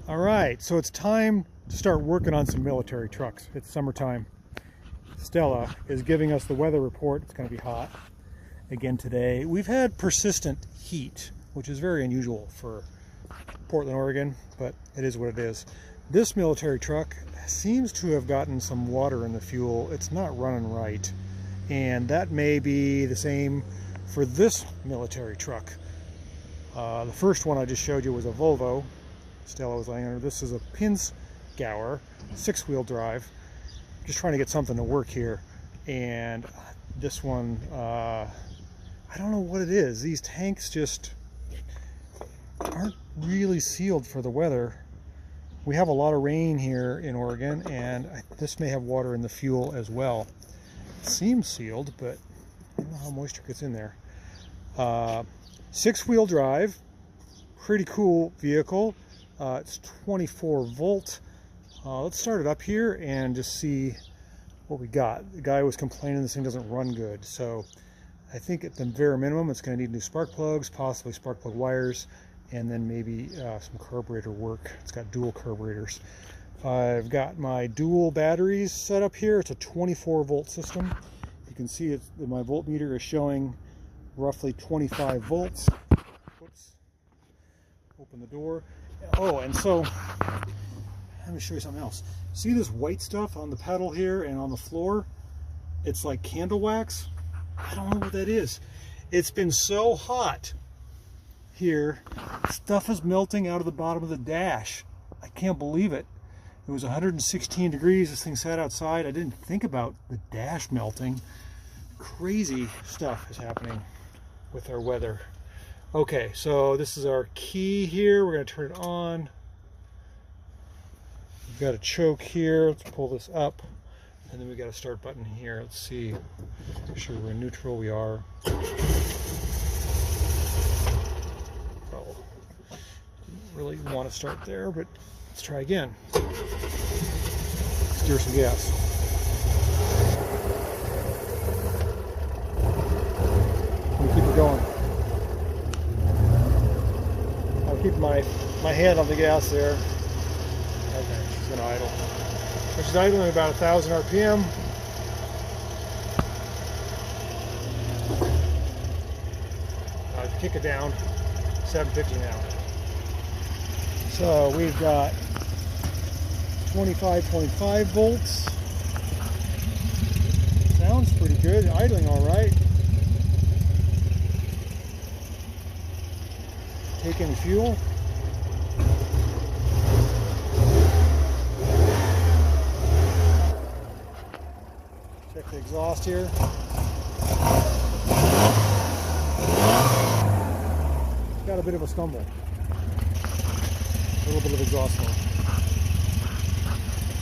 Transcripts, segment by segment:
All right, so it's time to start working on some military trucks. It's summertime. Stella is giving us the weather report. It's going to be hot again today. We've had persistent heat, which is very unusual for Portland, Oregon, but it is what it is. This military truck seems to have gotten some water in the fuel. It's not running right, and that may be the same for this military truck. The first one I just showed you was a Volvo. Stella was laying under. This is a Pinz 6-wheel drive. Just trying to get something to work here. And this one, I don't know what it is. These tanks just aren't really sealed for the weather. We have a lot of rain here in Oregon, and this may have water in the fuel as well. It seems sealed, but I don't know how moisture gets in there. 6-wheel drive, pretty cool vehicle. It's 24 volt. Let's start it up here and just see what we got. The guy was complaining this thing doesn't run good, so I think at the bare minimum it's going to need new spark plugs, possibly spark plug wires, and then maybe some carburetor work. It's got dual carburetors. I've got my dual batteries set up here. It's a 24 volt system. You can see my voltmeter is showing roughly 25 volts. Oops. Open the door. Oh, and so let me show you something else. See this white stuff on the pedal here and on the floor? It's like candle wax. I don't know what that is. It's been so hot here, stuff is melting out of the bottom of the dash. I can't believe it. It was 116 degrees. This thing sat outside. I didn't think about the dash melting. Crazy stuff is happening with our weather. Okay, so this is our key here. We're going to turn it on. We've got a choke here. Let's pull this up. And then we got a start button here. Let's see. Make sure we're in neutral. We are. Oh, didn't really want to start there, but let's try again. Steer some gas. Let me keep it going. I'll keep my hand on the gas there. Okay, she's going to idle. So she's idling about 1,000 RPM. Kick it down, 750 now. So we've got 25.5 volts. Sounds pretty good, idling all right. Taking fuel. Check the exhaust here. Got a bit of a stumble. A little bit of exhaust smoke.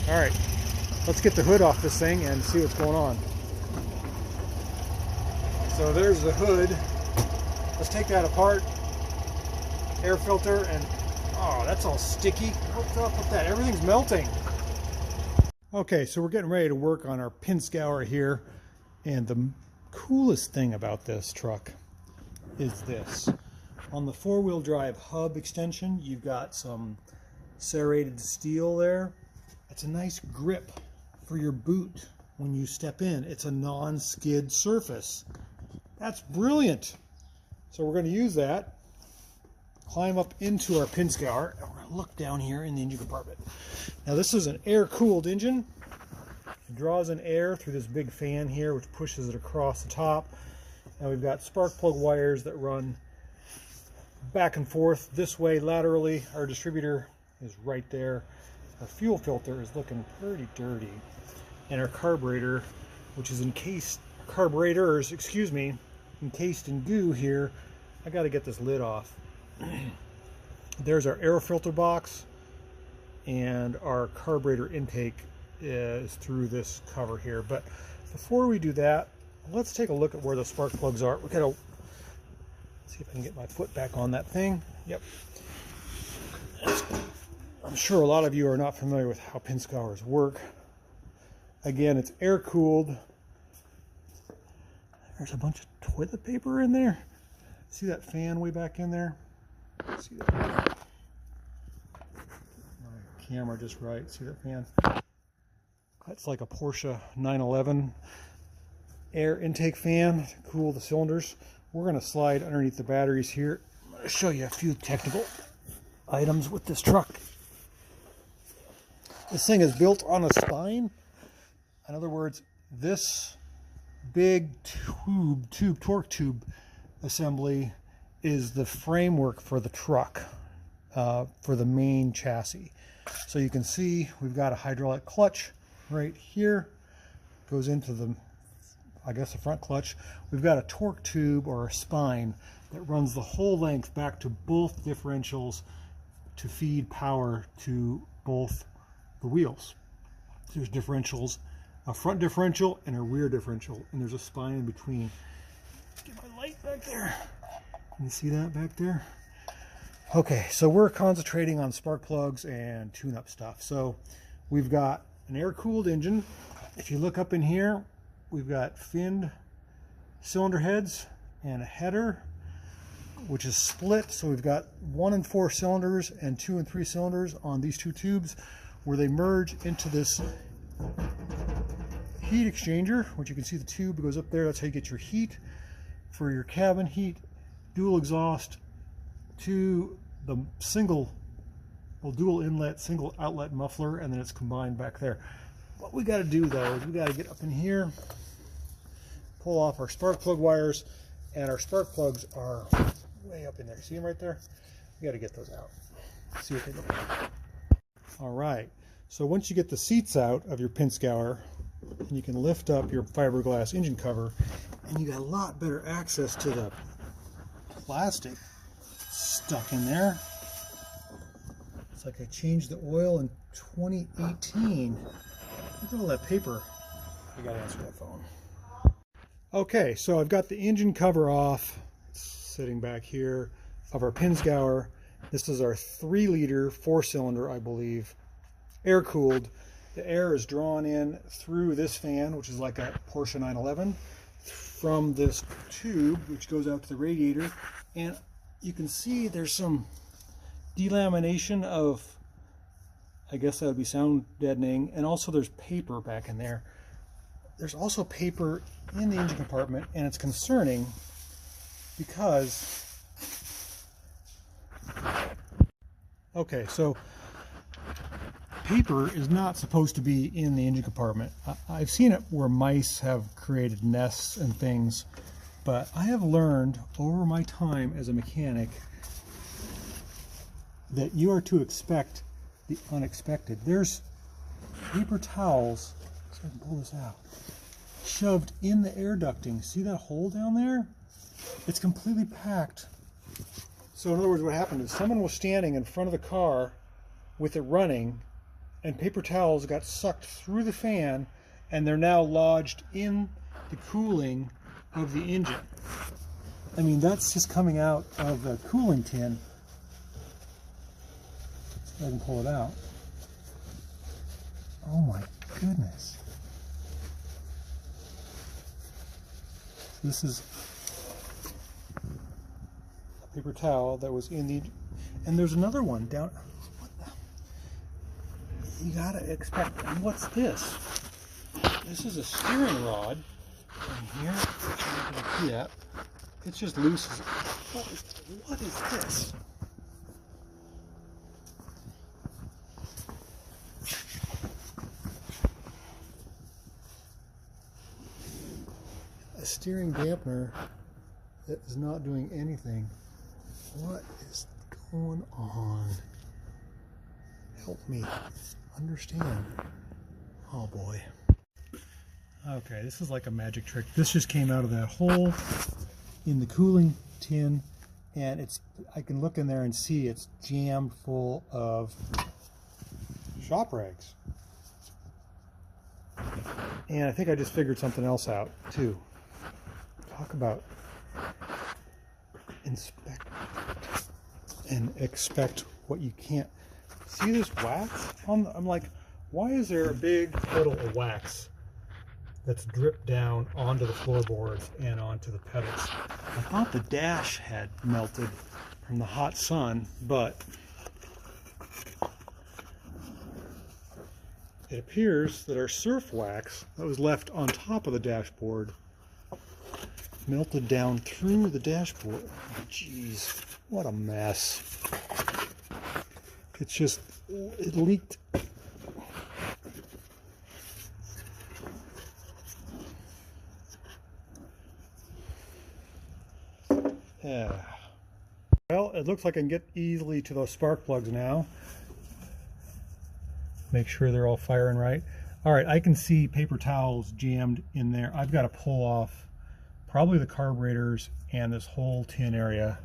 All right, let's get the hood off this thing and see what's going on. So there's the hood. Let's take that apart. Air filter, and oh, that's all sticky. What's up with that? Everything's melting. Okay, so we're getting ready to work on our Pinz here, and the coolest thing about this truck is this. On the 4-wheel drive hub extension, you've got some serrated steel there. It's a nice grip for your boot when you step in. It's a non-skid surface. That's brilliant. So we're going to use that. Climb up into our Pinz and we're going to look down here in the engine compartment. Now this is an air-cooled engine. It draws in air through this big fan here, which pushes it across the top. And we've got spark plug wires that run back and forth this way laterally. Our distributor is right there. Our fuel filter is looking pretty dirty. And our carburetor, which is encased, carburetors, excuse me, encased in goo here. I got to get this lid off. There's our air filter box, and our carburetor intake is through this cover here. But before we do that, let's take a look at where the spark plugs are. We gotta see if I can get my foot back on that thing. Yep. I'm sure a lot of you are not familiar with how Pinz work. Again, it's air cooled. There's a bunch of toilet paper in there. See that fan way back in there? See that? camera just right. See that fan? That's like a Porsche 911 air intake fan to cool the cylinders. We're going to slide underneath the batteries here. I'm going to show you a few technical items with this truck. This thing is built on a spine. In other words, this big torque tube assembly is the framework for the truck, for the main chassis. So you can see we've got a hydraulic clutch right here, goes into the, I guess, the front clutch. We've got a torque tube or a spine that runs the whole length back to both differentials to feed power to both the wheels. There's differentials, a front differential and a rear differential, and there's a spine in between. Get my light back there. Can you see that back there? Okay, so we're concentrating on spark plugs and tune-up stuff. So we've got an air-cooled engine. If you look up in here, we've got finned cylinder heads and a header, which is split. So we've got 1 and 4 cylinders and 2 and 3 cylinders on these two tubes, where they merge into this heat exchanger, which you can see the tube goes up there. That's how you get your heat for your cabin heat, dual exhaust to the dual inlet, single outlet muffler, and then it's combined back there. What we got to do though is we got to get up in here, pull off our spark plug wires, and our spark plugs are way up in there. See them right there? We got to get those out. See what they look like. All right, so once you get the seats out of your Pinz, you can lift up your fiberglass engine cover, and you got a lot better access to the plastic stuck in there. It's like I changed the oil in 2018. Look at all that paper. I gotta answer that phone. Okay, so I've got the engine cover off, sitting back here, of our Pinz. This is our 3-liter 4-cylinder, I believe, air-cooled. The air is drawn in through this fan, which is like a Porsche 911, from this tube, which goes out to the radiator. And you can see there's some delamination of, I guess that would be sound deadening, and also there's paper back in there. There's also paper in the engine compartment, and it's concerning because, okay, so paper is not supposed to be in the engine compartment. I've seen it where mice have created nests and things, but I have learned over my time as a mechanic that you are to expect the unexpected. There's paper towels, so I can pull this out, shoved in the air ducting. See that hole down there? It's completely packed. So in other words, what happened is someone was standing in front of the car with it running, and paper towels got sucked through the fan, and they're now lodged in the cooling of the engine. I mean, that's just coming out of the cooling tin. So I can pull it out. Oh my goodness. This is a paper towel that was in the, and there's another one down. What the? You gotta expect, and what's this? This is a steering rod in here. You can see that. It's just loose. What is this? A steering dampener that is not doing anything. What is going on? Help me understand. Oh boy. Okay, this is like a magic trick. This just came out of that hole in the cooling tin, and it's, I can look in there and see it's jammed full of shop rags. And I think I just figured something else out too. Talk about inspect and expect what you can't. See this wax on the, I'm like, why is there a big puddle of wax that's dripped down onto the floorboards and onto the pedals? I thought the dash had melted from the hot sun, but it appears that our surf wax that was left on top of the dashboard melted down through the dashboard. Jeez, what a mess. It's just, it leaked. Yeah. Well, it looks like I can get easily to those spark plugs now. Make sure they're all firing right. All right, I can see paper towels jammed in there. I've got to pull off probably the carburetors and this whole tin area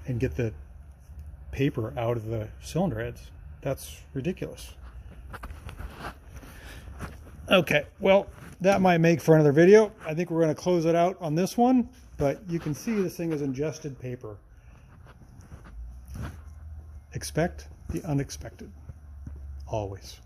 and get the paper out of the cylinder heads. That's ridiculous. Okay, well, that might make for another video. I think we're going to close it out on this one, but you can see this thing is ingested paper. Expect the unexpected. Always.